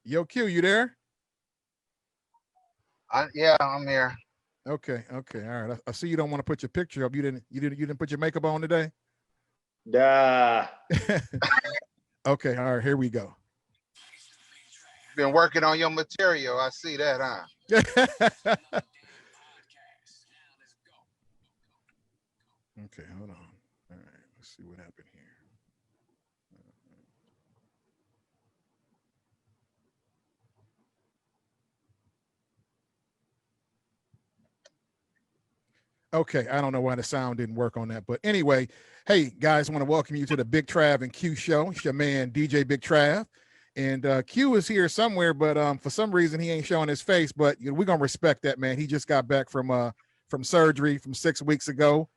Yo, Q, you there? Yeah, I'm here. Okay, okay, all right. I see you don't want to put your picture up. You didn't put your makeup on today. Nah. Okay, all right. Here we go. Been working on your material. I see that, huh? Okay, hold on. All right, let's see what happened here. Okay, I don't know why the sound didn't work on that, but anyway, hey guys, I want to welcome you to the Big Trav and Q show. It's your man DJ Big Trav, and Q is here somewhere, but for some reason he ain't showing his face. But you know, we're gonna respect that, man. He just got back from surgery from 6 weeks ago.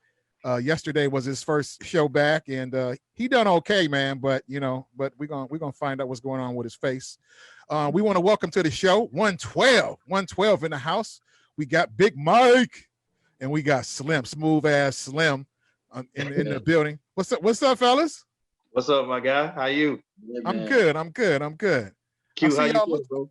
Yesterday was his first show back, and he done okay, man. But you know, but we're gonna find out what's going on with his face. We want to welcome to the show 112 in the house. We got Big Mike. And we got Slim, smooth ass Slim, in the building. What's up? What's up, fellas? What's up, my guy? How you? Yeah, I'm man. good. I'm good. I'm good. I Q, how see you y'all. doing, bro?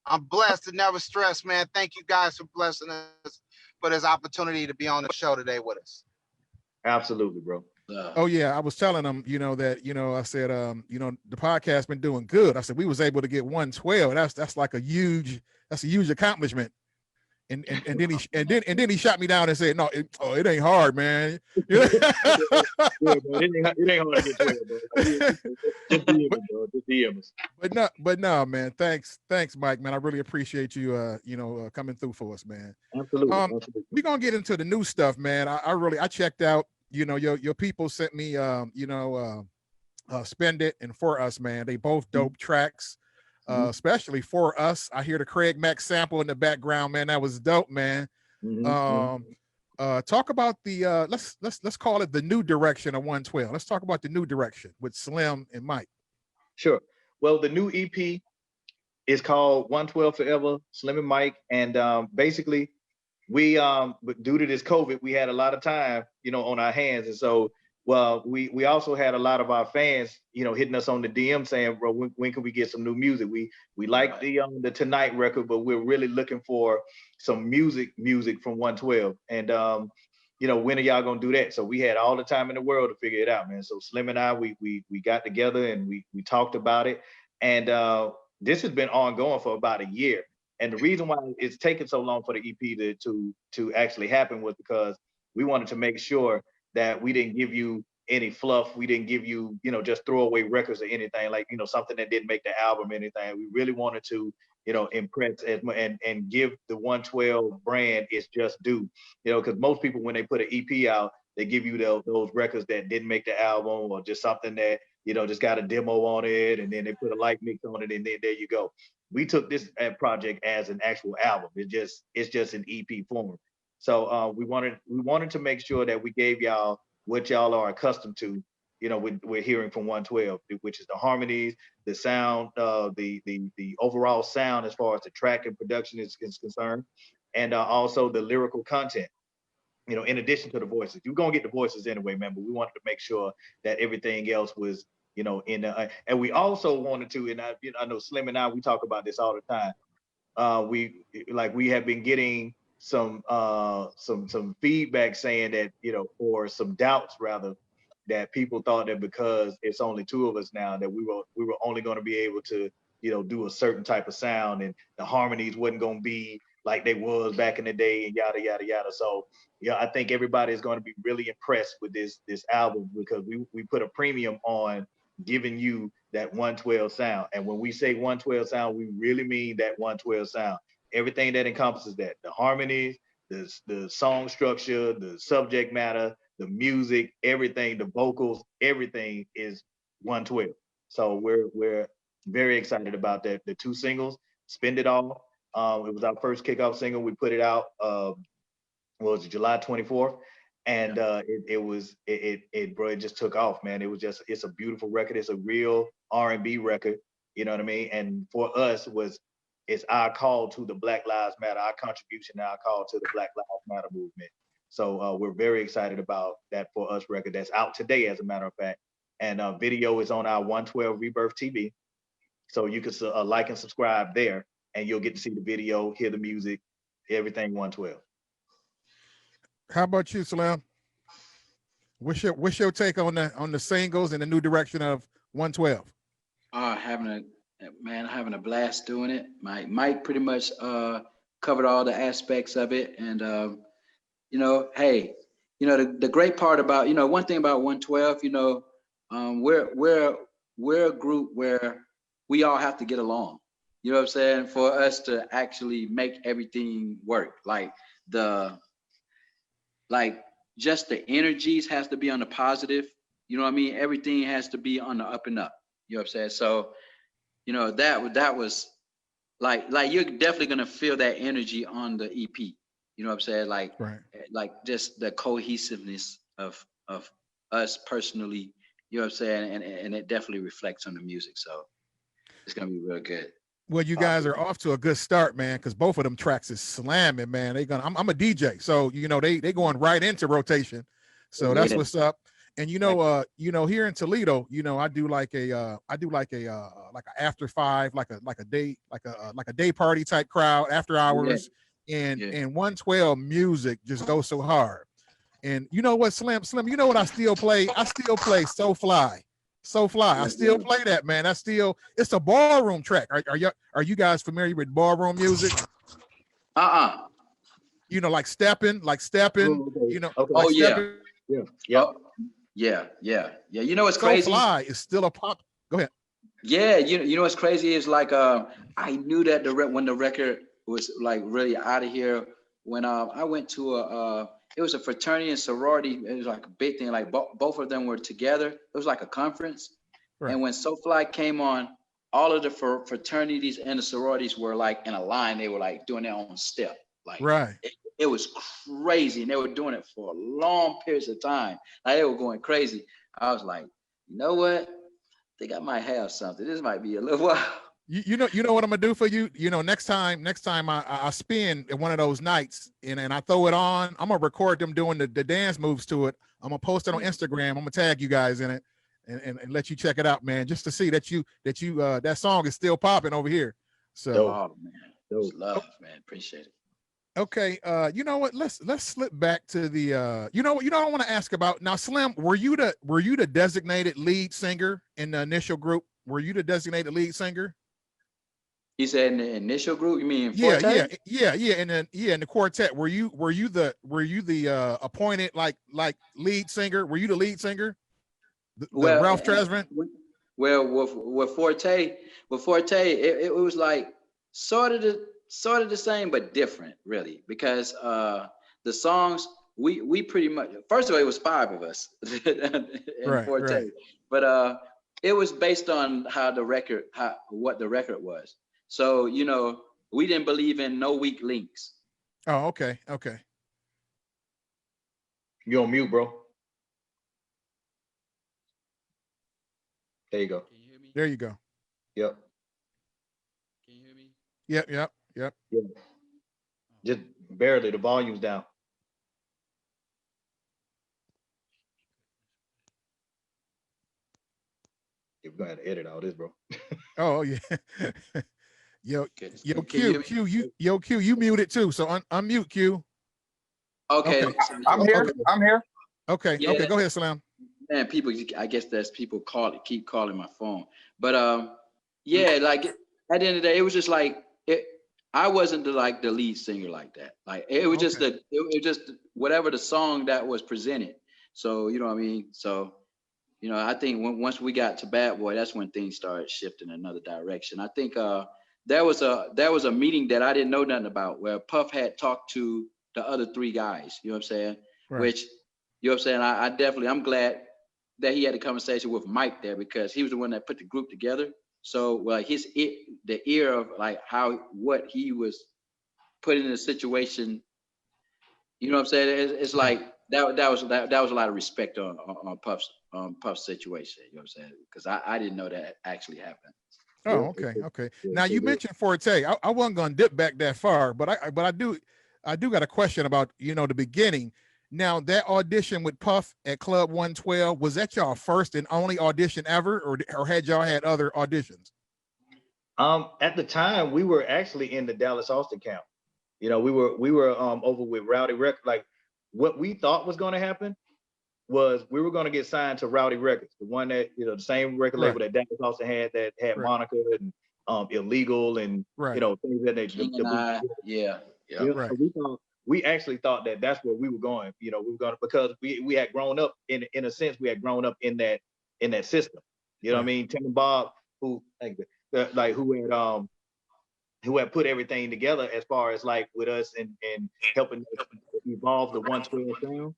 I'm blessed and never stressed, man. Thank you guys for blessing us for this opportunity to be on the show today with us. Absolutely, bro. Oh yeah, I was telling them, you know, that I said, the podcast been doing good. I said we was able to get 112. That's like a huge accomplishment. And then he shot me down and said, no, it ain't hard, man. Yeah, bro. It ain't hard to get 12, bro. Just DM us, bro. Just DM us. But no, man. Thanks, Mike, man. I really appreciate you, coming through for us, man. Absolutely. Absolutely. We're gonna get into the new stuff, man. I checked out, your people sent me, Spend It and For Us, man. They both dope tracks. Especially For Us. I hear the Craig Mack sample in the background, man. That was dope, man. Talk about the let's call it the new direction of 112. Let's talk about the new direction with Slim and Mike. Sure. Well, the new EP is called 112 Forever, Slim and Mike. And basically, but due to this COVID, we had a lot of time, on our hands. And so, well, we also had a lot of our fans, hitting us on the DM saying, bro, when can we get some new music? We like the Tonight record, but we're really looking for some music from 112. And when are y'all gonna do that? So we had all the time in the world to figure it out, man. So Slim and I, we got together and we talked about it. And this has been ongoing for about a year. And the reason why it's taken so long for the EP to actually happen was because we wanted to make sure that we didn't give you any fluff. We didn't give you, just throwaway records or anything like, something that didn't make the album or anything. We really wanted to, impress and give the 112 brand its just due, because most people, when they put an EP out, they give you those records that didn't make the album or just something that, just got a demo on it. And then they put a light mix on it. And then there you go. We took this project as an actual album. It's just an EP form. So we wanted to make sure that we gave y'all what y'all are accustomed to, we're hearing from 112, which is the harmonies, the sound, the overall sound as far as the track and production is concerned, and also the lyrical content. In addition to the voices, you're gonna get the voices anyway, man. But we wanted to make sure that everything else was, in the, and we also wanted to, and I know Slim and I, we talk about this all the time. We have been getting some feedback saying that, or some doubts rather, that people thought that because it's only two of us now that we were only going to be able to, do a certain type of sound, and the harmonies wasn't going to be like they was back in the day, and yada yada yada. So I think everybody is going to be really impressed with this album, because we put a premium on giving you that 112 sound. And when we say 112 sound, we really mean that 112 sound. Everything that encompasses that, the harmonies, the song structure, the subject matter, the music, everything, the vocals, everything is 112. So we're very excited about that. The two singles, Spend It All. It was our first kickoff single. We put it out was July 24th. And it just took off, man. It's a beautiful record. It's a real R&B record, you know what I mean? And for us, it's our call to the Black Lives Matter, our contribution, our call to the Black Lives Matter movement. So we're very excited about that For Us record that's out today, as a matter of fact. And video is on our 112 Rebirth TV. So you can like and subscribe there, and you'll get to see the video, hear the music, everything 112. How about you, Slim? What's your take on the singles and the new direction of 112? Having a blast doing it. Mike pretty much covered all the aspects of it, and hey, the great part about one thing about 112, we're a group where we all have to get along. You know what I'm saying? For us to actually make everything work, just the energies has to be on the positive. You know what I mean? Everything has to be on the up and up. You know what I'm saying? So, that was like you're definitely gonna feel that energy on the EP. You know what I'm saying? Right. Like just the cohesiveness of us personally. You know what I'm saying? And it definitely reflects on the music. So it's gonna be real good. Well, you guys are off to a good start, man, because both of them tracks is slamming, man. I'm a DJ, so they going right into rotation. So that's what's up. And here in Toledo, I do like a after five, like a day party type crowd after hours, and 112 music just goes so hard. And you know what, Slim, you know what I still play? I still play So Fly. I still play that, man. It's a ballroom track. Are you guys familiar with ballroom music? Like stepping, Okay. Oh, stepping. Yeah. Yeah. You know what's crazy? So Fly is still a pop. Go ahead. Yeah, you know what's crazy is I knew that when the record was like really out of here when I went to it was a fraternity and sorority. It was like a big thing. Like both of them were together. It was like a conference. Right. And when SoFly came on, all of the fraternities and the sororities were like in a line. They were like doing their own step. Like right. It was crazy, and they were doing it for long periods of time. Like they were going crazy. I was like, you know what? I think I might have something. This might be a little while. You know what I'm gonna do for you? Next time I spin at one of those nights and I throw it on, I'm gonna record them doing the dance moves to it. I'm gonna post it on Instagram. I'm gonna tag you guys in it and let you check it out, man, just to see that that song is still popping over here. So man, love, man, appreciate it. Okay, you know what? Let's slip back to the I want to ask about now. Slim, were you the designated lead singer in the initial group? Were you the designated lead singer? He said in the initial group, you mean Forte? Yeah. In the quartet, were you the appointed like lead singer? Were you the lead singer? Well, Ralph Tresvant? Well, with Forte, it was like sort of the same but different, really, because the songs we pretty much, first of all, it was 5 of us in Forte, right. But it was based on what the record was. So, we didn't believe in no weak links. Oh, okay. You on mute, bro. There you go. Can you hear me? There you go. Yep. Can you hear me? Yep. Just barely, the volume's down. You're gonna have to edit all this, bro. Oh yeah. Yo, Q, you muted too. So unmute Q. Okay. I'm here. Okay. Yeah. Okay. Go ahead, Slam. Man, I guess there's people keep calling my phone. But yeah, like at the end of the day, it was just like I wasn't the lead singer like that. Like it was just it was just whatever the song that was presented. So you know what I mean? So I think once we got to Bad Boy, that's when things started shifting in another direction. I think there was a meeting that I didn't know nothing about where Puff had talked to the other 3 guys, you know what I'm saying? Right. Which, you know what I'm saying? I'm glad that he had a conversation with Mike there because he was the one that put the group together. So like the ear of like what he was put in a situation, you know what I'm saying? It's like that was a lot of respect on Puff's situation, you know what I'm saying? Because I didn't know that actually happened. Oh, okay. Now you mentioned Forte. I wasn't gonna dip back that far, but I do got a question about the beginning. Now that audition with Puff at Club 112, was that y'all first and only audition ever, or had y'all had other auditions? At the time, we were actually in the Dallas Austin camp. You know, we were over with Rowdy Records. Like, what we thought was going to happen was we were going to get signed to Rowdy Records, the one that, you know, the same record label that Dallas Austin had, that had Monica and Illegal and you know, things that they King and I, yeah. So we actually thought that that's where we were going. You know, we were going to, because we had grown up in a sense, we had grown up in that system. You know what I mean? Tim and Bob, who had put everything together as far as like with us and helping us evolve the 112 sound.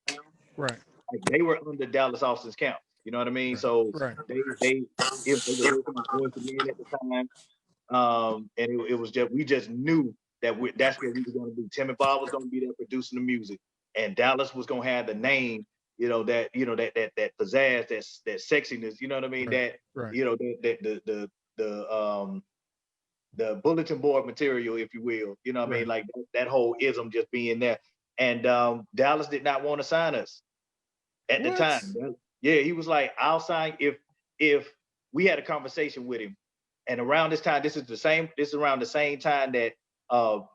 Right. Like, they were under Dallas Austin's camp. You know what I mean? So they were working with Voice again at the time. And it was just, we just knew that that's what we were going to do. Tim and Bob was going to be there producing the music, and Dallas was going to have the name, you know, that pizzazz, that sexiness, you know what I mean? You know, the bulletin board material, if you will, you know what I mean? Like that whole ism just being there. And Dallas did not want to sign us at the time. Yeah, he was like, I'll sign if we had a conversation with him. And around this time, this is around the same time that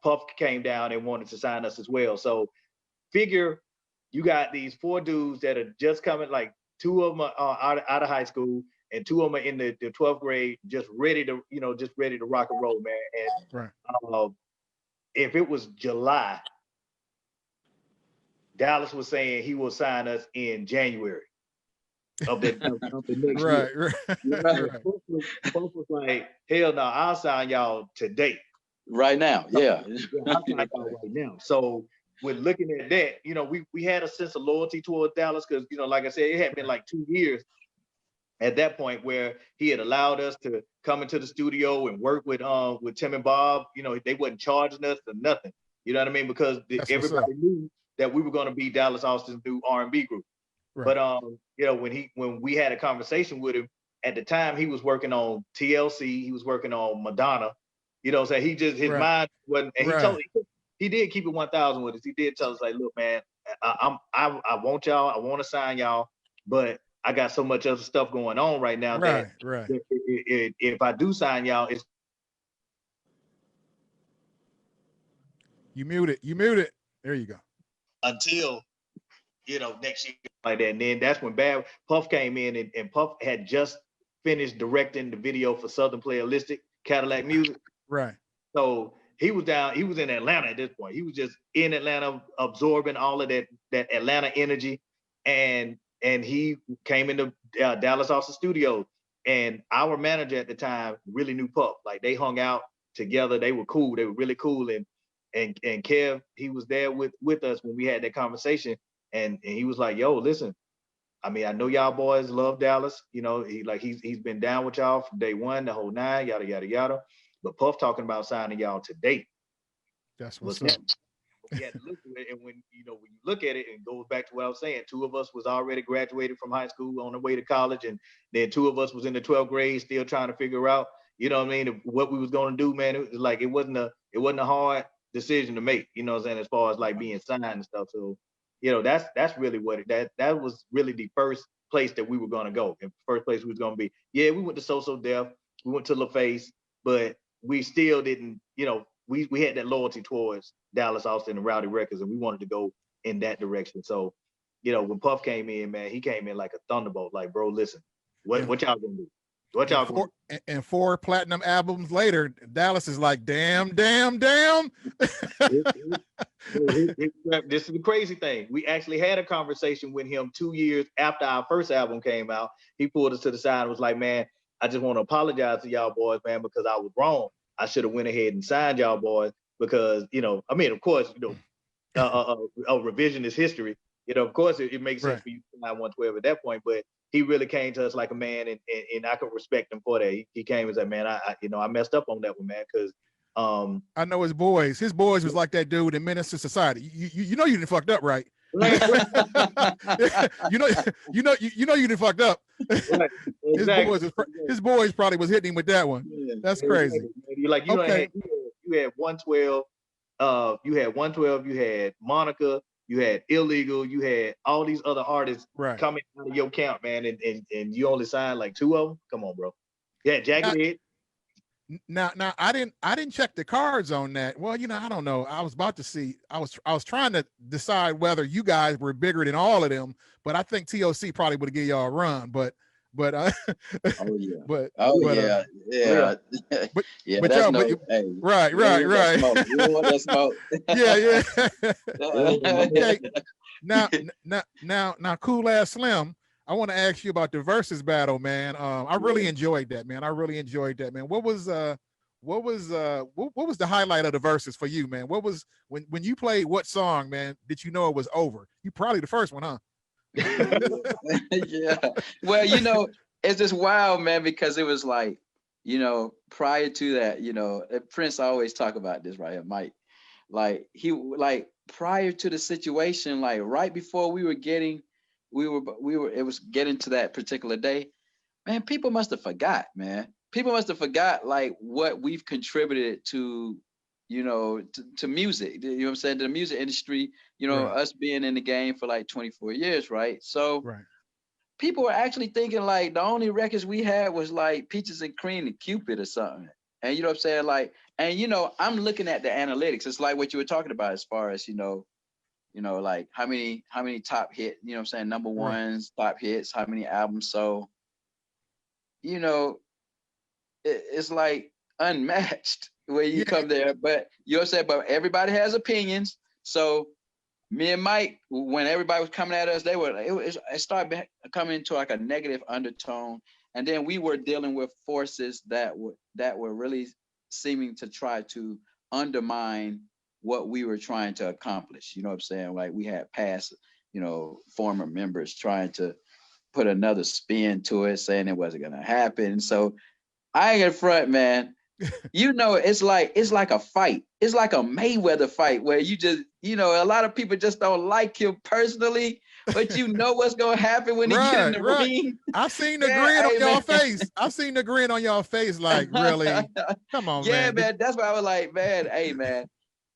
Puff came down and wanted to sign us as well. So figure you got these 4 dudes that are just coming, like 2 of them are out of high school, and 2 of them are in the 12th grade, just ready to rock and roll, man. And if it was July, Dallas was saying he will sign us in January of the next year. Both was like, hell no, I'll sign y'all today. Right now, yeah. I'll sign y'all right now. So with looking at that, you know, we had a sense of loyalty towards Dallas because, you know, like I said, it had been like 2 years at that point where he had allowed us to come into the studio and work with Tim and Bob. You know, they wasn't charging us or nothing. You know what I mean? Because everybody knew that we were going to be Dallas Austin's new R&B group. But you know, when we had a conversation with him at the time, he was working on TLC, he was working on Madonna. You know, so he just, his mind wasn't, and he did keep it 1,000 with us. He did tell us, like, look, man, I want y'all, I want to sign y'all, but I got so much other stuff going on right now that if I do sign y'all, it's you muted. There you go. Until, you know, next year like that. And then that's when Bad Puff came in, and Puff had just finished directing the video for Southern Playalistic, Cadillac Music. Right. So he was in Atlanta at this point. He was just in Atlanta absorbing all of that Atlanta energy. And he came into Dallas Austin studio, and our manager at the time really knew Puff. Like, they hung out together. They were cool. They were really cool. And Kev, he was there with us when we had that conversation. And he was like, yo, listen, I mean, I know y'all boys love Dallas. You know, he's been down with y'all from day one, the whole 9, yada, yada, yada. But Puff talking about signing y'all today. That's what's up. We had to look at it, and when you look at it, and goes back to what I was saying, 2 of us was already graduated from high school on the way to college, and then 2 of us was in the 12th grade still trying to figure out, you know what I mean, what we was going to do, man. It was like, it wasn't a hard decision to make, you know what I'm saying, as far as like being signed and stuff. So, you know, that's really what that was really the first place that we were going to go, and first place we was going to be. Yeah, we went to So Def, we went to LaFace, but we still didn't, you know, we had that loyalty towards Dallas Austin and Rowdy Records, and we wanted to go in that direction. So, you know, when Puff came in, man, he came in like a thunderbolt. Like, bro, listen, what y'all gonna do? What y'all gonna do? And 4 platinum albums later, Dallas is like, damn. This is the crazy thing. We actually had a conversation with him 2 years after our first album came out. He pulled us to the side and was like, man, I just want to apologize to y'all boys, man, because I was wrong. I should have went ahead and signed y'all boys because, you know, I mean, of course, you know, revisionist history, you know, of course it makes sense for you to sign 112 at that point, but he really came to us like a man, and I could respect him for that. He came and said, man, I messed up on that one, man, because I know his boys was like that dude in Menace to Society. You know you didn't fucked up, right? you know you didn't fucked up. Right. Exactly. His boys probably was hitting him with that one. Yeah, that's crazy. You're like, you had 112, you had Monica, you had Illegal, you had all these other artists coming out of your camp, man, and you only signed like 2 of them. Come on, bro. Yeah, Jagged Edge. Now I didn't check the cards on that. Well, I don't know. I was about to see. I was trying to decide whether you guys were bigger than all of them, but I think TOC probably would give y'all a run. But Oh yeah. but Oh but yeah. Real. Yeah. but Yeah. but That's y'all no. but Hey. right We don't right want that right smoke. We don't want that smoke. yeah. Okay, now Yeah. now cool ass Slim. I want to ask you about the versus battle, man. I really enjoyed that, man. I really enjoyed that, man. What was the highlight of the verses for you, man? What was when you played what song, man? Did you know it was over? You probably the first one, huh? Yeah. Well, it's just wild, man, because it was like, prior to that, Prince always talk about this right here, Mike. Like prior to the situation, like right before it was getting to that particular day, man, people must have forgot, man. People must have forgot like what we've contributed to, to music. You know what I'm saying? To the music industry, Right. us being in the game for like 24 years, right? So Right. people were actually thinking like the only records we had was like Peaches and Cream and Cupid or something. And you know what I'm saying? Like, and I'm looking at the analytics. It's like what you were talking about as far as, like how many top hit, you know what I'm saying, number Right. ones, top hits, how many albums. So, you know, it's like unmatched where you Yeah. come there. But you know what I'm saying? But everybody has opinions. So me and Mike, when everybody was coming at us, it started coming into like a negative undertone. And then we were dealing with forces that were really seeming to try to undermine what we were trying to accomplish. You know what I'm saying? Like we had past, former members trying to put another spin to it, saying it wasn't gonna happen. So I ain't in front, man. It's like a fight. It's like a Mayweather fight where you just, a lot of people just don't like him personally, but you know what's gonna happen when he get in Right. the Right. ring. I seen the Man, grin on hey y'all man. face. I seen the grin on y'all face. Like, really? Come on, Yeah, man. man. That's why I was like, man, hey man.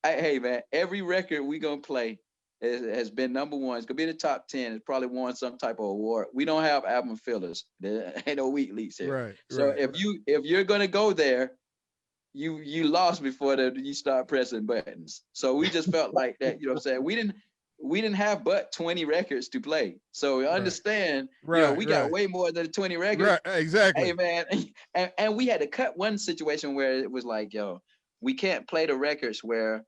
Hey man, every record we gonna play has been number one. It's gonna be in the top 10. It's probably won some type of award. We don't have album fillers. There ain't no weak leaks here. Right. So Right. if you're gonna go there, you lost before you start pressing buttons. So we just felt like that, you know what I'm saying? We didn't have but 20 records to play. So we Right. understand, Right. we got Right. way more than 20 records. Right. Exactly. Hey man, and we had to cut one situation where it was like, yo, we can't play the records where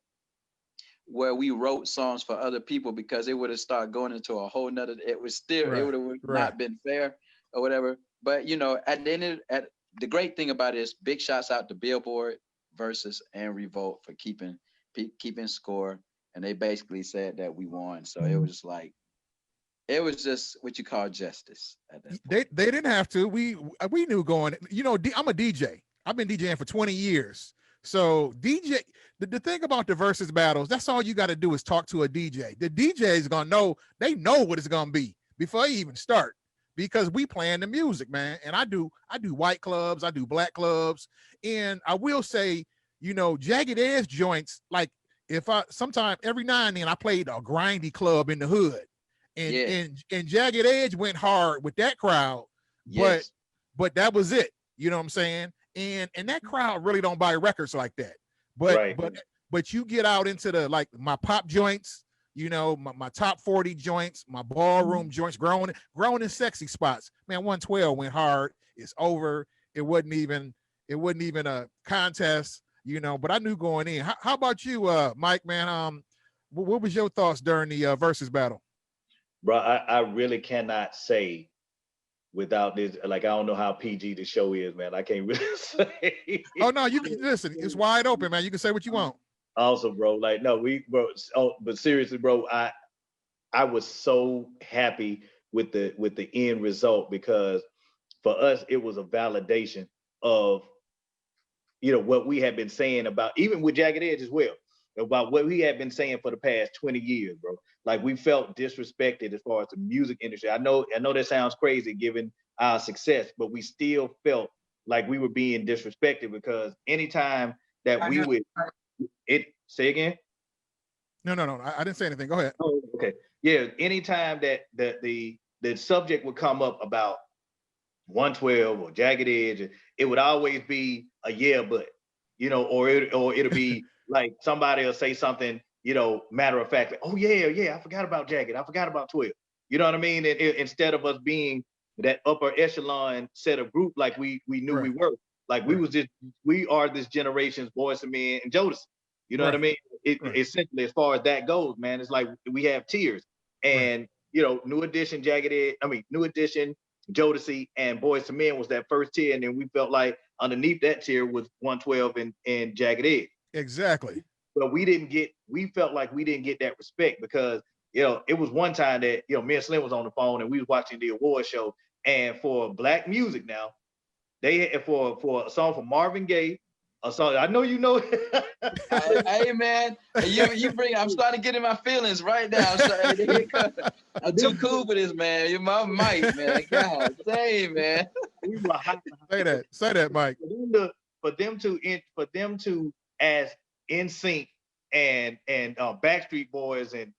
we wrote songs for other people because it would have started going into a whole nother, it Right. would have Right. not been fair or whatever. But at the end of the great thing about it is big shouts out to Billboard versus and Revolt for keeping score. And they basically said that we won. So it was just what you call justice at that point. They didn't have to. We knew going. I'm a DJ. I've been DJing for 20 years. So DJ, the thing about the versus battles, that's all you got to do is talk to a DJ. The DJ is gonna know. They know what it's gonna be before you even start, because we playing the music, man. And I do white clubs, I do black clubs, and I will say, Jagged Edge joints. Like if I sometime every now and then I played a grindy club in the hood. And, Yeah. and Jagged Edge went hard with that crowd, but Yes. but that was it. You know what I'm saying? And that crowd really don't buy records like that. But Right. but you get out into the like my pop joints, my top 40 joints, my ballroom joints, growing and sexy spots. Man, 112 went hard. It's over. It wasn't even a contest, but I knew going in. How about you, Mike, man? What was your thoughts during the versus battle? Bro, I really cannot say without this. Like, I don't know how PG the show is, man. I can't really say. Oh no, you can listen. It's wide open, man. You can say what you want. Also, bro, like, no, but seriously, bro, I was so happy with the end result, because for us it was a validation of what we had been saying about, even with Jagged Edge as well, about what we had been saying for the past 20 years, bro. Like, we felt disrespected as far as the music industry. I know that sounds crazy given our success, but we still felt like we were being disrespected, because anytime that we would say again. No. I didn't say anything. Go ahead. Oh, okay. Yeah. Anytime that the subject would come up about 112 or Jagged Edge, it would always be a yeah, but, you know, or it'll be like somebody will say something, you know, matter of fact, like, oh yeah, I forgot about Jagged, I forgot about 12. You know what I mean? Instead of us being that upper echelon set of group like we knew we were, like we are this generation's Boys and Men and Jodeci. You know what I mean? Essentially, as far as that goes, man, it's like we have tiers, and you know, New Edition, New Edition, Jodeci, and Boys to Men was that first tier, and then we felt like underneath that tier was 112 and Jagged Edge. Exactly. But we felt like we didn't get that respect because, you know, it was one time that, you know, me and Slim was on the phone and we was watching the award show, and for Black music now, they had for a song from Marvin Gaye, a song I know you know. Hey man, you bring. I'm starting to get in my feelings right now. I'm too cool for this, man. You're my mic, man. God dang, man. We were hot. Say that, Mike. For them to as NSYNC and Backstreet Boys and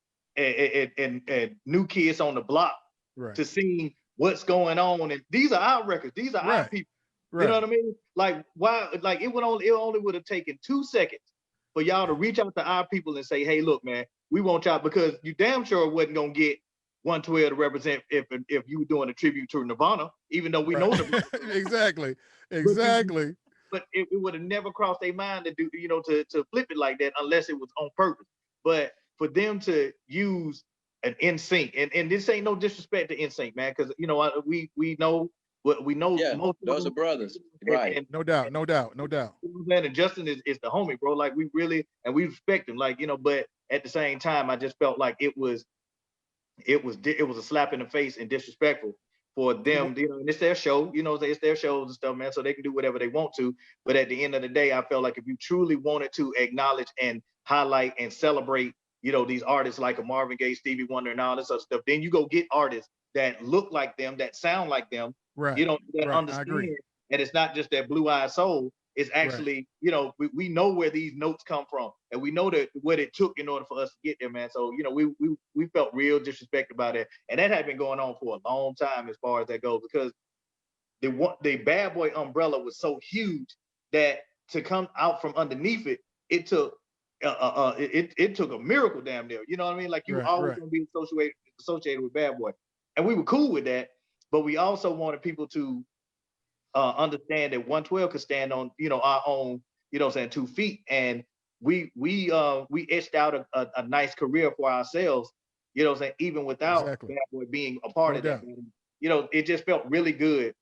New Kids on the Block to see what's going on, and these are our records. These are our people. You know what I mean? Like, why? Like, it only would have taken 2 seconds for y'all to reach out to our people and say, "Hey, look, man, we want y'all," because you damn sure wasn't gonna get 112 to represent if you were doing a tribute to Nirvana, even though we know them. Exactly. But it would have never crossed their mind to do, you know, to flip it like that unless it was on purpose. But for them to use an NSYNC, and this ain't no disrespect to NSYNC, man, because, you know, we know what we know. Yeah, most those are brothers, right? And, no doubt. And Justin is the homie, bro. Like, we really, and we respect him, like, you know. But at the same time, I just felt like it was a slap in the face and disrespectful for them, you know, and it's their show, you know, it's their shows and stuff, man, so they can do whatever they want to. But at the end of the day, I felt like if you truly wanted to acknowledge and highlight and celebrate, you know, these artists like a Marvin Gaye, Stevie Wonder, and all this other stuff, then you go get artists that look like them, that sound like them, you know, that understand. And it's not just that blue-eyed soul. It's actually, you know, we know where these notes come from, and we know that what it took in order for us to get there, man. So, you know, we felt real disrespect about it, and that had been going on for a long time as far as that goes, because the Bad Boy umbrella was so huge that to come out from underneath it, it took it took a miracle, damn near. You know what I mean? Like, you always gonna be associated with Bad Boy, and we were cool with that, but we also wanted people to understand that 112 could stand on, you know, our own, you know what I'm saying, 2 feet. And we etched out a nice career for ourselves, you know what I'm saying, even without Bad Boy being a part of that. You know, it just felt really good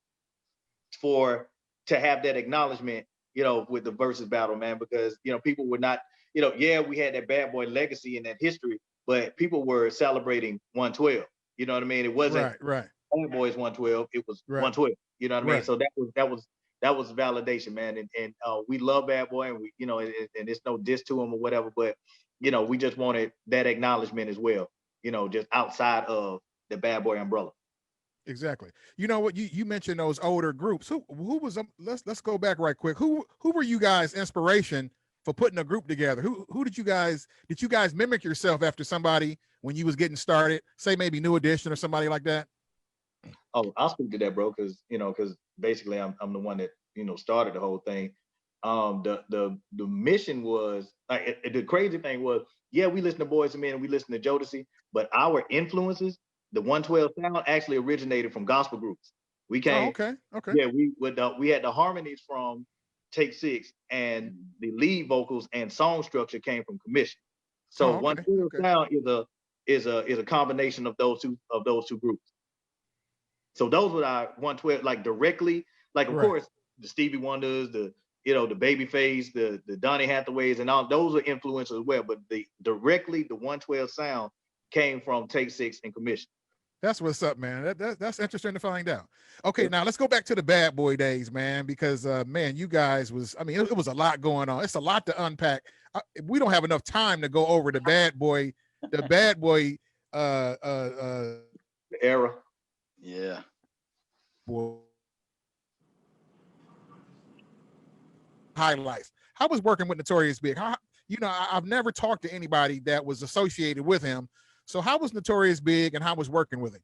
to have that acknowledgement, you know, with the versus battle, man, because, you know, people were not, you know, yeah, we had that Bad Boy legacy and that history, but people were celebrating 112. You know what I mean? It wasn't Bad Boys 112, it was 112. You know what I mean? So that was validation, man. And we love Bad Boy, and we, you know, and it's no diss to him or whatever, but, you know, we just wanted that acknowledgement as well, you know, just outside of the Bad Boy umbrella. Exactly. You know what, you mentioned those older groups. Who was let's go back right quick. Who were you guys' inspiration for putting a group together? Who did you guys mimic yourself after somebody when you was getting started? Say maybe New Edition or somebody like that. Oh, I'll speak to that, bro, because basically I'm the one that, you know, started the whole thing. The mission was, like, the crazy thing was, yeah, we listen to Boys and Men and we listen to Jodeci, but our influences, the 112 sound, actually originated from gospel groups. We came, okay. Yeah, we had the harmonies from Take 6, and the lead vocals and song structure came from Commission. So 112 sound is a combination of those two groups. So those were our 112, like, directly, like, of course, the Stevie Wonders, the Babyface, the Donny Hathaways, and all those are influential as well. But the 112 sound came from Take 6 and Commission. That's what's up, man. That's interesting to find out. Okay, now let's go back to the Bad Boy days, man, because man, you guys it was a lot going on. It's a lot to unpack. We don't have enough time to go over the Bad Boy era. Yeah. Highlights. How was working with Notorious Big? I've never talked to anybody that was associated with him. So how was Notorious Big, and how was working with him?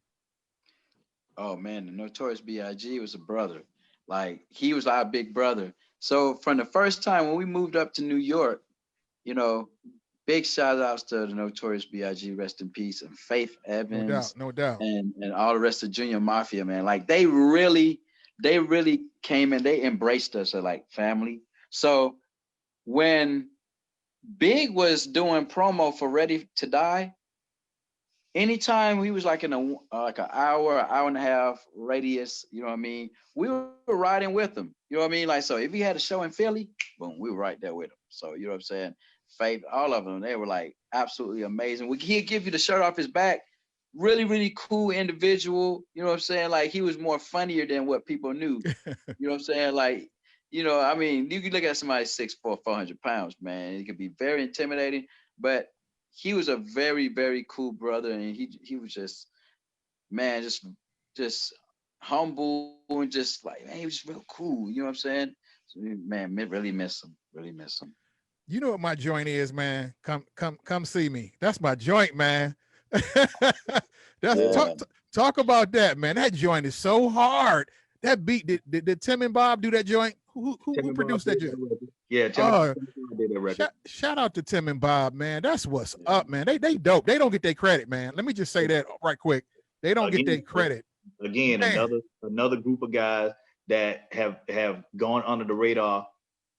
Oh man, the Notorious B.I.G. was a brother. Like he was our big brother. So from the first time when we moved up to New York, you know, big shout outs to the Notorious B.I.G. Rest in peace, and Faith No doubt, Evans no doubt. and all the rest of Junior Mafia, man. Like they really came and they embraced us as like family. So when Big was doing promo for Ready to Die, anytime he was like in a like an hour and a half radius, you know what I mean? We were riding with him. You know what I mean? Like, so if he had a show in Philly, boom, we were right there with him. So you know what I'm saying? Faith, all of them, they were like absolutely amazing. He'd give you the shirt off his back. Really, really cool individual. You know what I'm saying? Like he was more funnier than what people knew. You know what I'm saying? Like, you know, I mean, you can look at somebody 6'4", 400 pounds, man. It could be very intimidating, but he was a very, very cool brother, and he was just, man, just humble and just like, man, he was just real cool. You know what I'm saying? So, man, really miss him. Really miss him. You know what my joint is, man. Come see me. That's my joint, man. That's Yeah. talk about that, man. That joint is so hard. That beat did Tim and Bob do that joint? Who Tim and Bob produced that did joint? record. Yeah, Tim Oh, and Bob did that record. shout out to Tim and Bob, man. That's what's up, man. They dope. They don't get their credit, man. Let me just say that right quick. They don't get their credit. Again, Man. another group of guys that have gone under the radar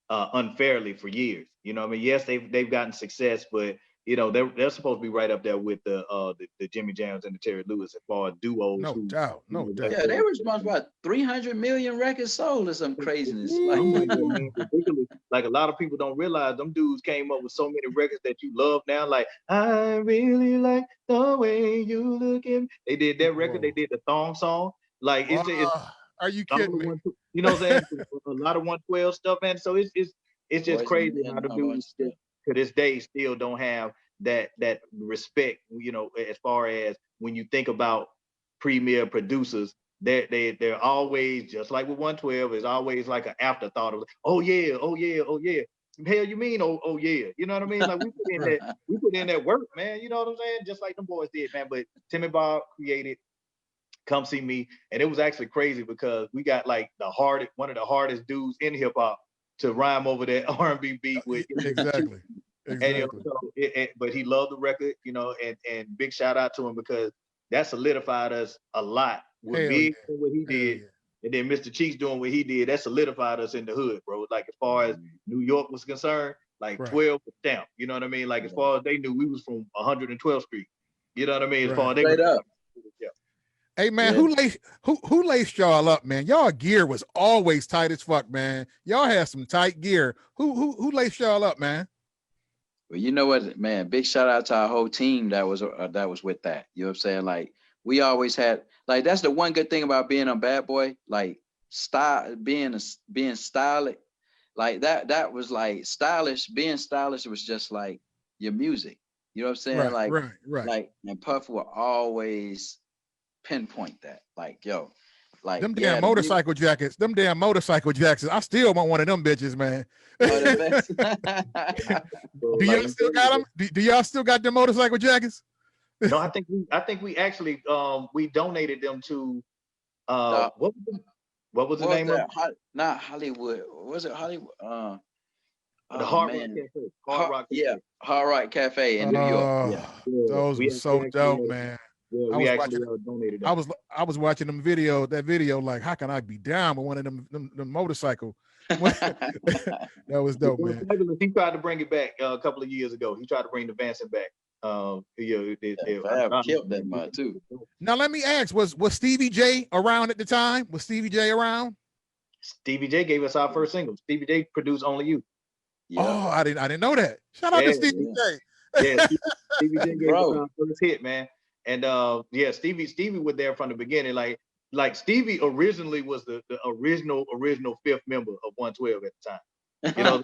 unfairly for years. You know what I mean? Yes, they've gotten success, but you know they're supposed to be right up there with the Jimmy Jams and the Terry Lewis as far as duos. No doubt. Yeah, they were responsible for 300 million records sold or some craziness. Like, Ridiculous. Like a lot of people don't realize them dudes came up with so many records that you love now. Like I really like the way you look at me. They did that record. They did the thong song. Like it's are you kidding me? you know what I'm saying? A lot of 112 stuff, man. So it's just crazy how the dudes to this day still don't have that respect, you know, as far as when you think about premier producers, they're always just like with 112, it's always like an afterthought of oh yeah. Hell you mean oh yeah. You know what I mean? Like we put in that work, man. You know what I'm saying? Just like them boys did, man. But Tim and Bob created Come See Me, and it was actually crazy because we got like one of the hardest dudes in hip hop to rhyme over that R&B beat with Exactly. And, you know, so but he loved the record, you know, and big shout out to him because that solidified us a lot with Big doing what he did, and then Mr. Cheeks doing what he did. That solidified us in the hood, bro. Like as far as New York was concerned, like 12 was stamped. You know what I mean? Like as far as they knew, we was from 112th Street. You know what I mean? As far as they straight up. Yeah. Hey man, who laced y'all up, man? Y'all gear was always tight as fuck, man. Y'all had some tight gear. Who laced y'all up, man? Well, you know what, man, big shout out to our whole team that was with that. You know what I'm saying? Like we always had, like that's the one good thing about being a Bad Boy, like being stylish. Like that was like stylish, being stylish was just like your music. You know what I'm saying? Right. Like, and Puff will always pinpoint that. Like, yo, like them damn motorcycle jackets. I still want one of them bitches, man. Do y'all still got them? Do y'all still got them motorcycle jackets? No, I think we actually we donated them to what was the name of it? Not Hollywood. Was it Hollywood? The Hard Rock Cafe. Hard Rock Cafe. Yeah, Hard Rock Cafe in New York. Yeah. Those were so dope, man. Yeah, we actually donated them. I was watching that video, like, how can I be down with one of them motorcycle? That was dope, man. He tried to bring it back a couple of years ago. He tried to bring the Vanson back. Fab killed that man too. Now let me ask: was Stevie J around at the time? Was Stevie J around? Stevie J gave us our first single. Stevie J produced Only You. Yeah. Oh, I didn't know that. Shout out to Stevie J. Yeah, Stevie J gave us our first hit, man. And Stevie was there from the beginning. Like Stevie originally was the original fifth member of 112 at the time. You know,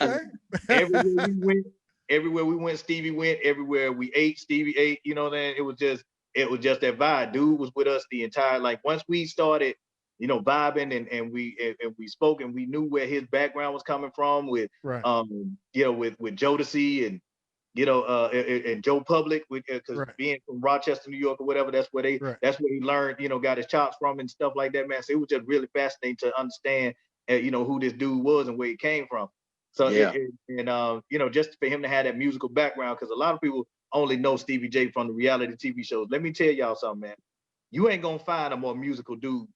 everywhere we went, Stevie went. Everywhere we ate, Stevie ate. You know, then it was just that vibe. Dude was with us the entire, like once we started, you know, vibing and we spoke and we knew where his background was coming from with you know, with Jodeci and you know, and Joe Public, because Right. being from Rochester, New York, or whatever, that's where that's where he learned, you know, got his chops from and stuff like that, man. So it was just really fascinating to understand, you know, who this dude was and where he came from. So Yeah. you know, just for him to have that musical background, because a lot of people only know Stevie J from the reality TV shows. Let me tell y'all something, man. You ain't gonna find a more musical dude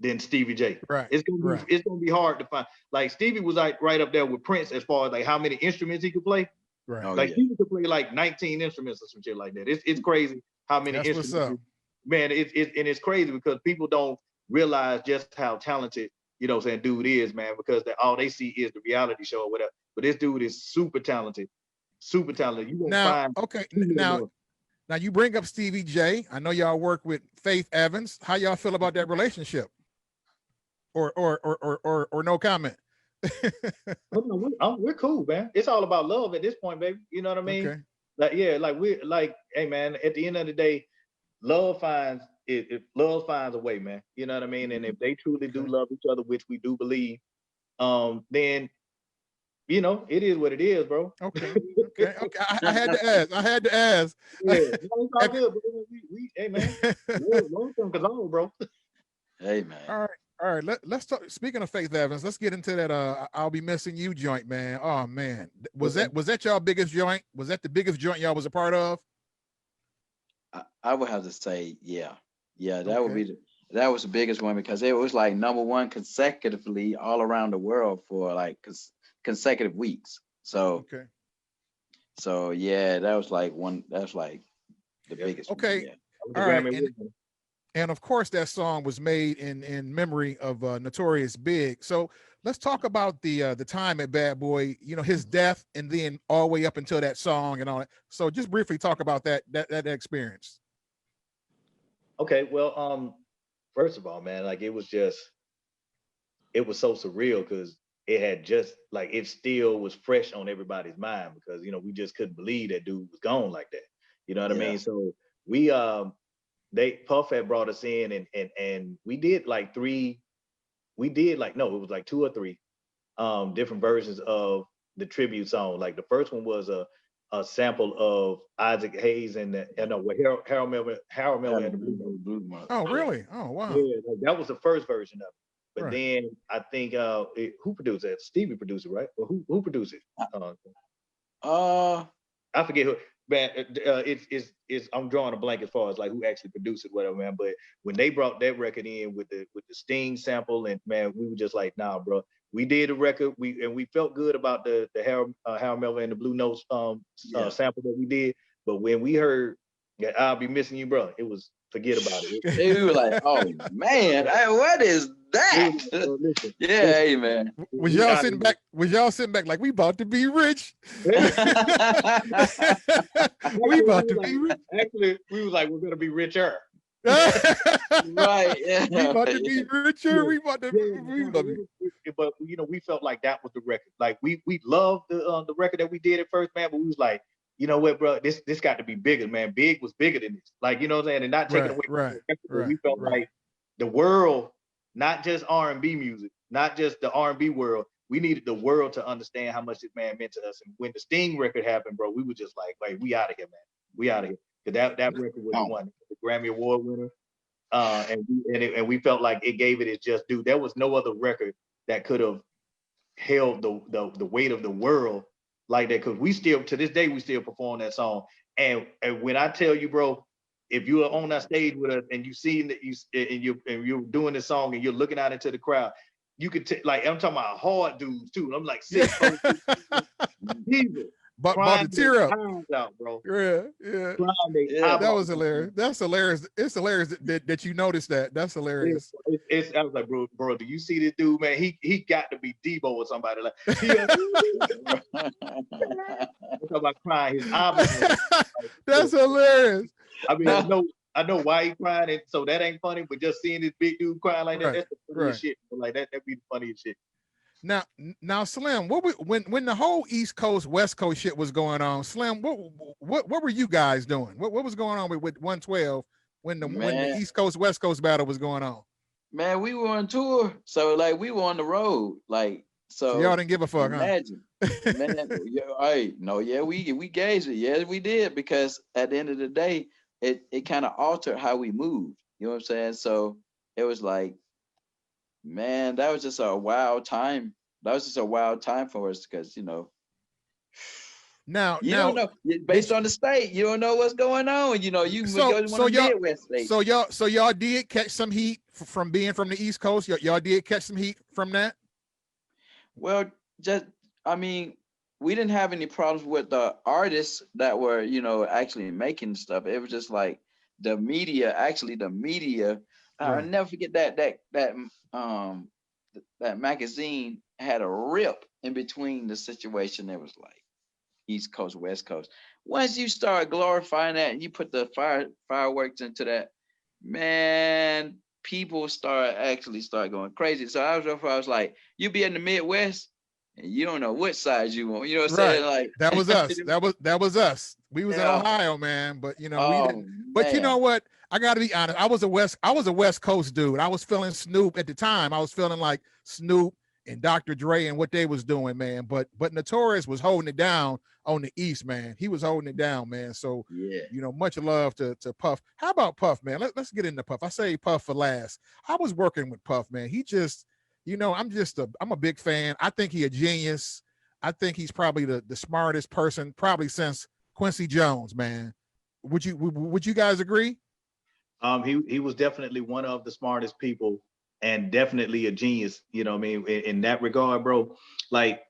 than Stevie J. Right. It's gonna be hard to find. Like Stevie was like right up there with Prince as far as like how many instruments he could play. Right. Oh, Like yeah. he could play like 19 instruments or some shit like that. It's crazy how many That's instruments. what's up. Man, it's crazy because people don't realize just how talented, you know what I'm saying, dude is, man, because all they see is the reality show or whatever. But this dude is super talented. Super talented. You won't Now, find okay, now you bring up Stevie J. I know y'all work with Faith Evans. How y'all feel about that relationship? Or no comment? We're cool, man. It's all about love at this point, baby. You know what I mean? Okay. Like, yeah, like we're like, hey man, at the end of the day, love finds love finds a way, man. You know what I mean? And if they truly do love each other, which we do believe, then you know, it is what it is, bro. Okay. I had to ask. Yeah, it's all good, bro. Hey man, long term cause bro. Hey, man. All right. Let's talk. Speaking of Faith Evans, let's get into that. I'll be missing you joint, man. Oh man, was that y'all biggest joint? Was that the biggest joint y'all was a part of? I would have to say, yeah, that would be that was the biggest one because it was like #1 consecutively all around the world for like consecutive weeks. So so yeah, that was like the biggest one, yeah. All right. And of course, that song was made in memory of Notorious Big. So let's talk about the time at Bad Boy. You know, his death, and then all the way up until that song and all that. So just briefly talk about that experience. Okay, well, first of all, man, like it was so surreal because it had just like it still was fresh on everybody's mind because you know we just couldn't believe that dude was gone like that. You know what I mean? So we Puff had brought us in and we did like it was like 2 or 3 different versions of the tribute song. Like the first one was a sample of Isaac Hayes and Harold Melvin and the Blue Notes. Oh, really? Oh, wow. Yeah, like, that was the first version of it. But then I think who produced that? Stevie produced it, right? Or who produced it? I forget who. Man, it's I'm drawing a blank as far as like who actually produced it, whatever, man. But when they brought that record in with the Sting sample, and man, we were just like, nah, bro. We did a record, we felt good about the Harold Melvin and the Blue Notes sample that we did. But when we heard that I'll Be Missing You, bro, it was forget about it. We were like, oh man, what is that? Hey man. Was y'all sitting back like we about to be rich? We about to be rich. Actually, we was like, we're gonna be richer. Right. Yeah. We about to be richer. We about to be. But you know, we felt like that was the record. Like we loved the record that we did at first, man. But we was like, you know what, bro? This got to be bigger, man. Big was bigger than this. Like, you know what I'm saying? And not taking away from the record, we felt like the world, not just R&B music, not just the R&B world. We needed the world to understand how much this man meant to us. And when the Sting record happened, bro, we were just like, we out of here, man. We out of here. Because that record was the Grammy Award winner. And we felt like it gave it its just due. There was no other record that could have held the weight of the world like that. Because we still, to this day, we still perform that song. And when I tell you, bro, if you are on that stage with us and you see that you're doing this song and you're looking out into the crowd, you could like I'm talking about hard dudes too. I'm like 6 Jesus. But the tear up, out, bro. Yeah. That was hilarious. That's hilarious. It's hilarious that you noticed that. That's hilarious. I was like, bro, do you see this dude, man? He got to be Debo or somebody like. I'm talking about crying. His eyes. That's hilarious. I mean, I know why he crying, and so that ain't funny. But just seeing this big dude crying like that, that's the funniest shit. Like that'd be the funniest shit. Now, Slim, when the whole East Coast West Coast shit was going on, Slim, what were you guys doing? What was going on with 112 when the East Coast West Coast battle was going on? Man, we were on tour, so like we were on the road, like so y'all didn't give a fuck, imagine. Man, yeah, we gauged it. Yeah, we did, because at the end of the day, it kind of altered how we moved. You know what I'm saying? So it was like, man, that was just a wild time. That was just a wild time for us, because Now, you don't know, based did on the state, you don't know what's going on. You go to one of the Midwest states. so y'all did catch some heat from being from the East Coast. Y'all did catch some heat from that. Well, just I mean, we didn't have any problems with the artists that were, actually making stuff. It was just like the media. Actually, the media. I'll Right. never forget um that magazine had a rip in between the situation. It was like East Coast, West Coast. Once you start glorifying that and you put the fireworks into that, man, people start going crazy. So I was like, you be in the Midwest and you don't know which side you want. You know what I'm Right. saying? Like That was us. That was us. We was in Yeah. Ohio, man. But we oh didn't. But you man. know what? I got to be honest. I was a West Coast dude. I was feeling Snoop at the time. I was feeling like Snoop and Dr. Dre and what they was doing, man. But Notorious was holding it down on the East, man. He was holding it down, man. So Yeah. much love to Puff. How about Puff, man? Let's get into Puff. I say Puff for last. I was working with Puff, man. He just, I'm a big fan. I think he a genius. I think he's probably the smartest person probably since Quincy Jones, man. Would you guys agree? He was definitely one of the smartest people and definitely a genius, you know what I mean, in that regard, bro. Like,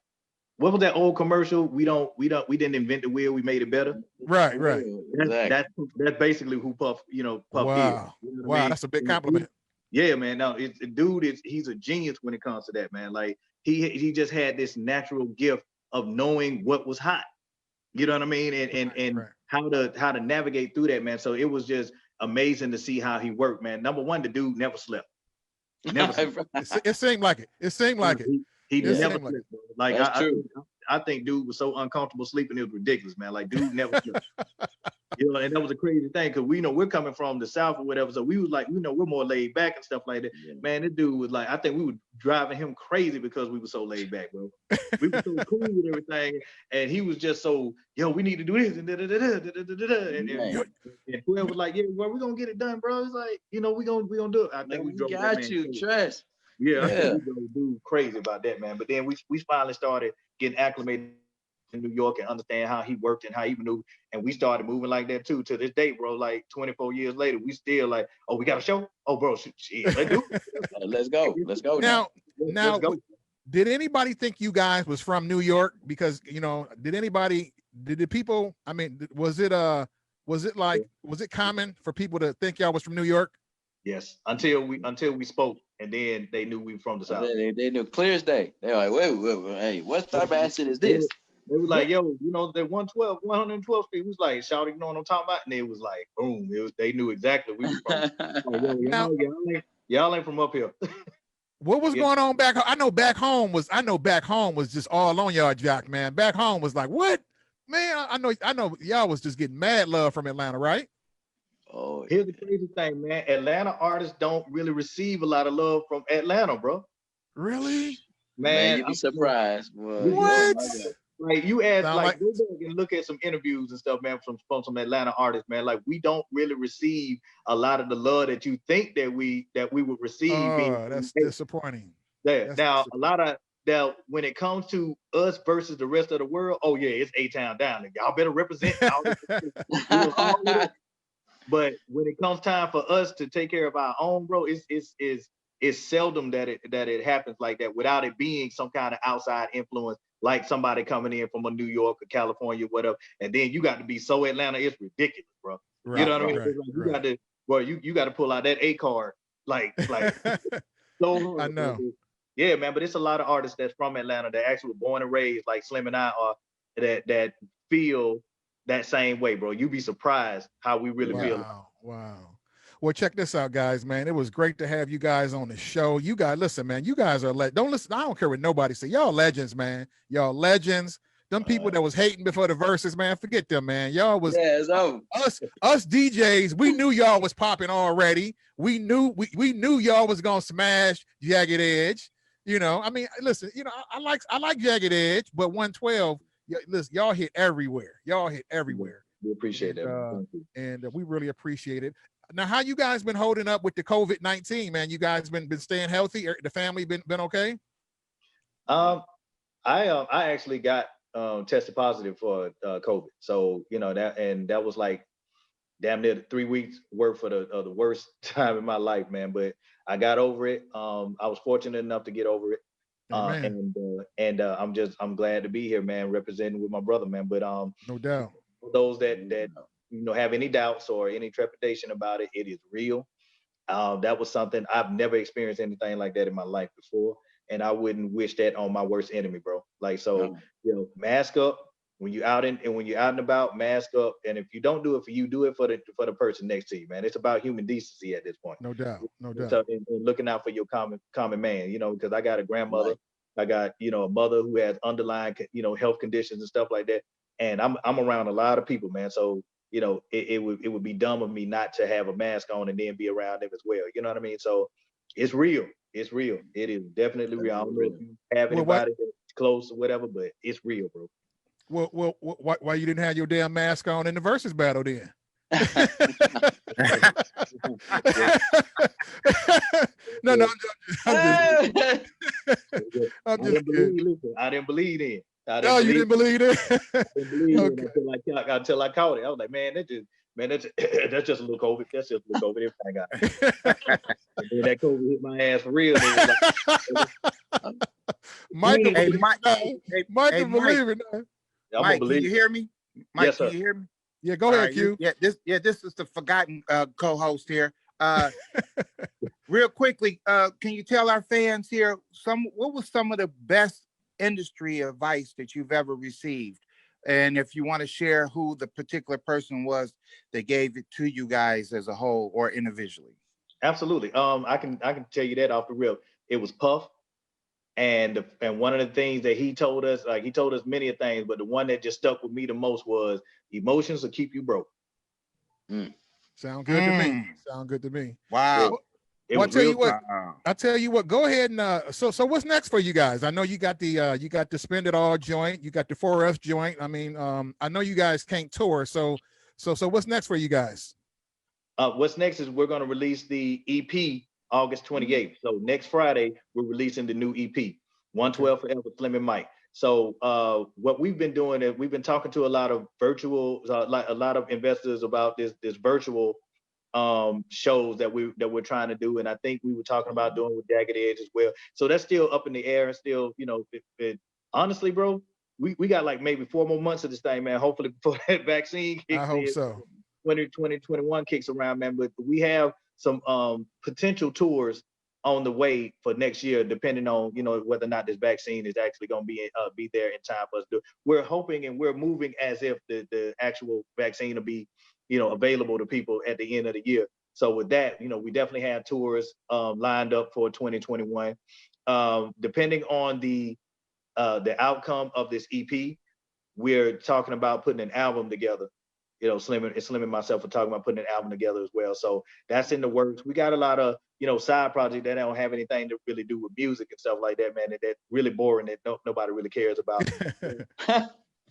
what was that old commercial? We didn't invent the wheel, we made it better. Right. That's basically who Puff, Puff Wow. is. You know what I mean? That's a big compliment. Yeah, man. No, he's a genius when it comes to that, man. Like he just had this natural gift of knowing what was hot. You know what I mean? And Right. how to navigate through that, man. So it was just amazing to see how he worked, man. Number one, the dude never slept. Never slept. It seemed like it. It seemed like it. He It never seemed like slept, bro. Like That's true. I think dude was so uncomfortable sleeping, it was ridiculous, man. Like dude never slept. And that was a crazy thing because we're coming from the South or whatever. So we was like, we're more laid back and stuff like that. Yeah. Man, this dude was like, I think we were driving him crazy because we were so laid back, bro. We were so cool with everything. And he was just so, we need to do this and and whoever was like, yeah, well, we're gonna get it done, bro. It's like, we're gonna do it. I think we drove that got man you, crazy. Tress. Yeah, I think we drove dude crazy about that, man. But then we finally started getting acclimated in New York and understand how he worked and how he maneuvered. And we started moving like that too. To this day, bro, like 24 years later, we still like, oh, we got a show? Oh, bro, shit, let's do it. Let's go. Let's go Now, Let's go. did anybody think you guys was from New York? Because did the people? I mean, was it common for people to think y'all was from New York? Yes, until we spoke, and then they knew we were from the South. They knew clear as day. They're like, wait, hey, what type of accent is this? They was like, yo, the 112th Street. We was like, shouting, you know what I'm talking about? And it was like, boom, they knew exactly where we were from. Like, yo, y'all ain't from up here. What was going on back home? I know back home was just all on y'all, Jack, man. Back home was like, what? Man, I know y'all was just getting mad love from Atlanta, right? Oh, here's the crazy thing, man. Atlanta artists don't really receive a lot of love from Atlanta, bro. Really? Man, you'd be surprised. Boy. What? Like you ask, Sound like go back and look at some interviews and stuff, man, from some Atlanta artists, man. Like we don't really receive a lot of the love that you think that we would receive. Oh, that's disappointing. Yeah. Now a lot of now when it comes to us versus the rest of the world, oh yeah, it's A-Town down. Y'all better represent. But when it comes time for us to take care of our own, bro, it's seldom that it happens like that without it being some kind of outside influence, like somebody coming in from a New York or California, whatever. And then you got to be so Atlanta, it's ridiculous, bro. Right, you know what I mean? Right, like you got to, well, you got to pull out that A card, like. So I know. Yeah, man, but it's a lot of artists that's from Atlanta that actually were born and raised, like Slim and I are, that feel that same way, bro. You'd be surprised how we really feel. Wow. Well, check this out, guys, man. It was great to have you guys on the show. You guys, listen, man, you guys are don't listen. I don't care what nobody say. Y'all legends, man. Y'all legends. Them people that was hating before the verses, man, forget them, man. Y'all was us DJs. We knew y'all was popping already. We knew y'all was gonna smash Jagged Edge. You know, I mean, listen, you know, I like Jagged Edge, but 112, listen, y'all hit everywhere. Y'all hit everywhere. We appreciate that. And we really appreciate it. Now, how you guys been holding up with the COVID-19, man? You guys been staying healthy? The family been okay? I actually got tested positive for COVID. So you know that was like damn near 3 weeks worth of the worst time in my life, man. But I got over it. I was fortunate enough to get over it. I'm glad to be here, man, representing with my brother, man. But no doubt. For those that you know have any doubts or any trepidation about it, it is real. That was something I've never experienced anything like that in my life before, and I wouldn't wish that on my worst enemy, bro. Like so, you know, mask up when you're out when you're out and about, mask up, and if you don't do it for you, do it for the person next to you, man. It's about human decency at this point. No doubt, no doubt. So, and looking out for your common man, you know, because I got a grandmother, right. I got a mother who has underlying health conditions and stuff like that, and I'm around a lot of people, man. So you know, it would be dumb of me not to have a mask on and then be around them as well. You know what I mean? So it's real. It's real. It is definitely real. I don't know if you have anybody that's close or whatever, but it's real, bro. Well, why you didn't have your damn mask on in the versus battle then? No, I'm just kidding. I didn't believe in. No, you didn't believe it. I didn't believe it until I caught it. I was like, man, that's just a little COVID. That's just a little COVID. Everything got it. And then that COVID hit my ass for real. Michael, Michael, believe it. Mike, can you hear me? Mike, yes, sir. Can you hear me? Yeah, go ahead, Q. This is the forgotten co-host here. Real quickly, can you tell our fans here what was some of the best industry advice that you've ever received, and if you want to share who the particular person was that gave it to you guys as a whole or individually? Absolutely. I can tell you that off the rip. It was Puff, and one of the things that he told us, like he told us many things, but the one that just stuck with me the most was emotions will keep you broke. Sound good to me. Sound good to me. Wow. I'll tell you what. Go ahead and so what's next for you guys? I know you got the Spend It All joint, you got the 4F joint. I mean, I know you guys can't tour, so what's next for you guys? What's next is we're gonna release the EP August 28th. So next Friday we're releasing the new EP, 112 Forever, Slim and Mike. So what we've been doing is we've been talking to a lot of a lot of investors about this virtual shows that we're trying to do, and I think we were talking about doing with Jagged Edge as well. So that's still up in the air, and still, you know, honestly, bro, we got like maybe 4 more months of this thing, man. Hopefully before that vaccine kicks in. I hope so. 2021 kicks around, man. But we have some potential tours on the way for next year, depending on whether or not this vaccine is actually going to be there in time for us to do. We're hoping and we're moving as if the actual vaccine will be available to people at the end of the year. So with that, we definitely have tours lined up for 2021. Depending on the outcome of this EP, we're talking about putting an album together. Slim and myself are talking about putting an album together as well. So that's in the works. We got a lot of side projects that don't have anything to really do with music and stuff like that, man. That's really boring that nobody really cares about.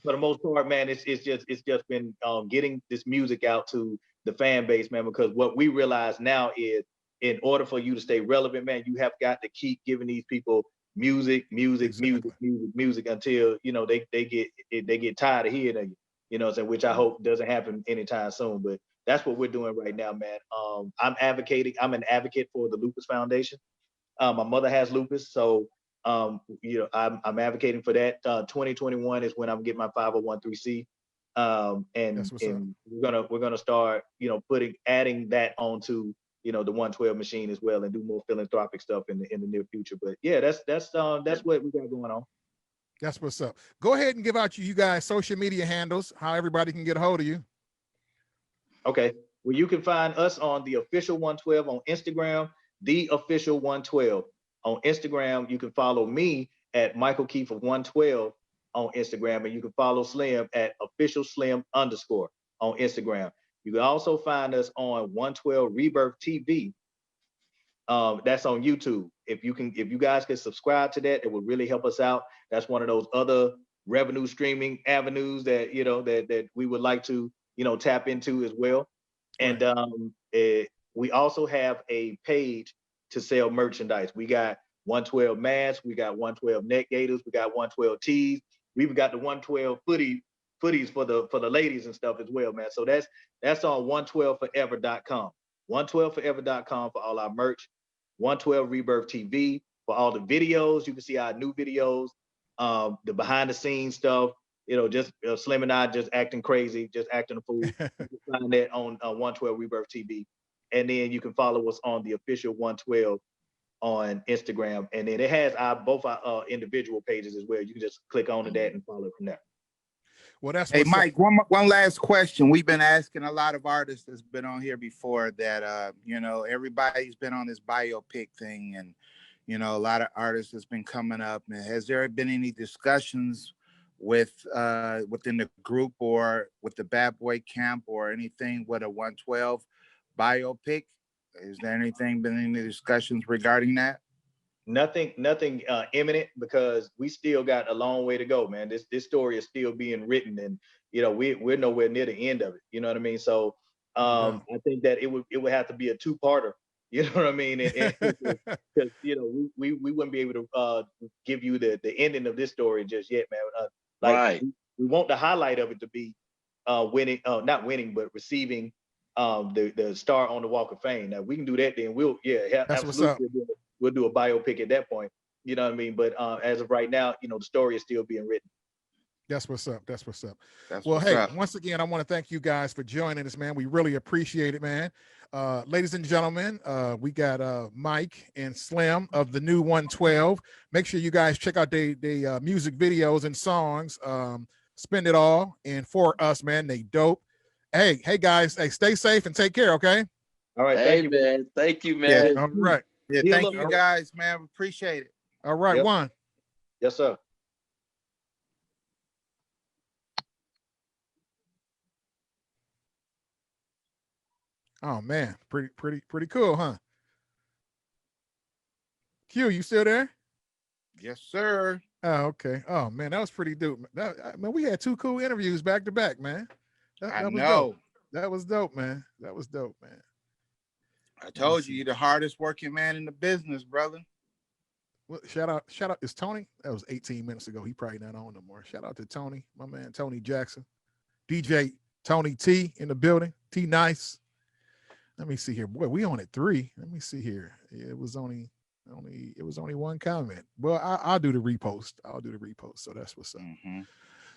For the most part, man, it's just been getting this music out to the fan base, man. Because what we realize now is, in order for you to stay relevant, man, you have got to keep giving these people music until they get tired of hearing you. Which I hope doesn't happen anytime soon. But that's what we're doing right now, man. I'm an advocate for the Lupus Foundation. My mother has lupus, so I'm advocating for that. 2021 is when I'm getting my 501(c), and we're gonna start adding that onto the 112 machine as well, and do more philanthropic stuff in the near future. But yeah, that's what we got going on. That's what's up. Go ahead and give out you guys social media handles, how everybody can get a hold of you. Okay. Well, you can find us on the official 112 on Instagram, the official 112 on Instagram. You can follow me at Michael Keefe of 112 on Instagram, and you can follow Slim at official Slim _ on Instagram. You can also find us on 112 Rebirth TV That's on YouTube. If you guys can subscribe to that, it would really help us out. That's one of those other revenue streaming avenues that that we would like to tap into as well. Right. And we also have a page to sell merchandise. We got 112 masks, we got 112 neck gaiters, we got 112 tees. We even got the 112 footies for the ladies and stuff as well, man. So that's on 112forever.com. 112forever.com for all our merch. 112 Rebirth TV for all the videos. You can see our new videos, the behind the scenes stuff. Just Slim and I just acting crazy, just acting a fool. You can find that on 112 Rebirth TV, and then you can follow us on the official 112 on Instagram, and then it has both our individual pages as well. You can just click on to that and follow from there. Well, that's Hey, Mike, one last question. We've been asking a lot of artists that's been on here before that, everybody's been on this biopic thing, and, a lot of artists has been coming up. And has there been any discussions with within the group or with the Bad Boy Camp or anything with a 112 biopic? Is there been any discussions regarding that? Nothing imminent, because we still got a long way to go, man. This story is still being written, and we're nowhere near the end of it. You know what I mean? So I think that it would have to be a two-parter. You know what I mean? Because we wouldn't be able to give you the ending of this story just yet, man. Right. We want the highlight of it to be winning, not winning, but receiving the star on the Walk of Fame. Now we can do that, then That's absolutely. what's up. We'll do a biopic at that point. You know what I mean? But as of right now, the story is still being written. That's what's up. That's what's up. That's well, what's hey, up. once again, I want to thank you guys for joining us, man. We really appreciate it, man. Ladies and gentlemen, we got Mike and Slim of the new 112. Make sure you guys check out the music videos and songs. Spend It All and For Us, man. They dope. Hey guys, hey, stay safe and take care, okay? All right, Hey, man. Thank you, man. Yeah. All right. Yeah, Heal thank up, you man. guys, man. We appreciate it. All right, Yep. one. Yes, sir. Oh man, pretty cool, huh? Q, you still there? Yes, sir. Oh, okay. Oh man, that was pretty dope. Man, we had two cool interviews back to back, man. I was know. dope. That was dope, man. That was dope, man. I told you, you're the hardest working man in the business, brother. Well, shout out. Is Tony? That was 18 minutes ago. He probably not on no more. Shout out to Tony, my man, Tony Jackson, DJ Tony T in the building. T Nice. Let me see here. Boy, we on at 3. Let me see here. It was only one comment. Well, I'll do the repost. So that's what's up. Mm-hmm.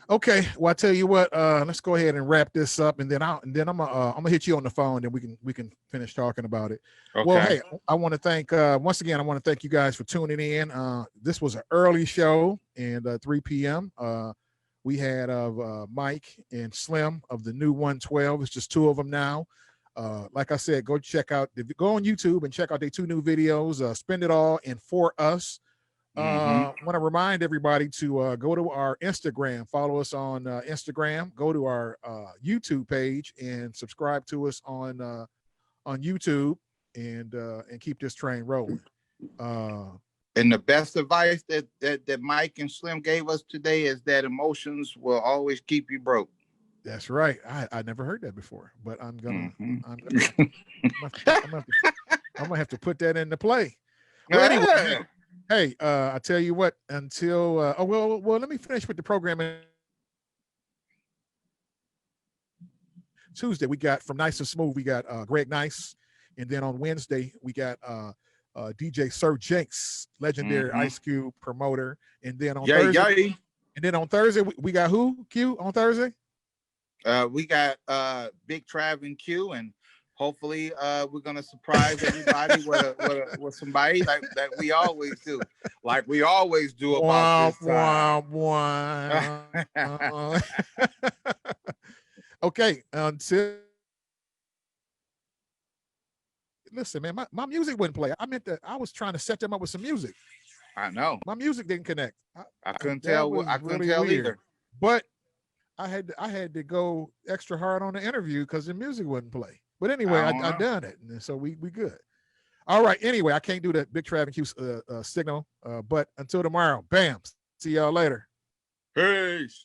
Okay. Well, I tell you what. Let's go ahead and wrap this up, and then I'm gonna hit you on the phone, and we can finish talking about it. Okay. Well, hey, I want to thank once again. I want to thank you guys for tuning in. This was an early show, and 3 p.m. We had Mike and Slim of the new 112. It's just 2 of them now. Like I said, go on YouTube and check out their 2 new videos, Spend It All and For Us. Want to remind everybody to go to our Instagram, follow us on Instagram, go to our YouTube page and subscribe to us on YouTube and keep this train rolling. And the best advice that Mike and Slim gave us today is that emotions will always keep you broke. That's right. I never heard that before, but I'm gonna have to put that into play. Well, anyway, hey, I tell you what. Until well, let me finish with the programming. Tuesday we got from Nice and Smooth. We got Greg Nice, and then on Wednesday we got DJ Sir Jenks, legendary Ice Cube promoter, and then on Thursday, we got who? Q on Thursday. We got Big Trav and Q, and hopefully we're gonna surprise everybody with somebody like we always do, about this time. Okay, until listen, man, my music wouldn't play. I was trying to set them up with some music. I know my music didn't connect. I couldn't tell. I couldn't tell weird. either. But I had to go extra hard on the interview because the music wouldn't play. But anyway, I done it, and so we good. All right. Anyway, I can't do the Big Trav and Q signal, but until tomorrow, bam. See y'all later. Peace.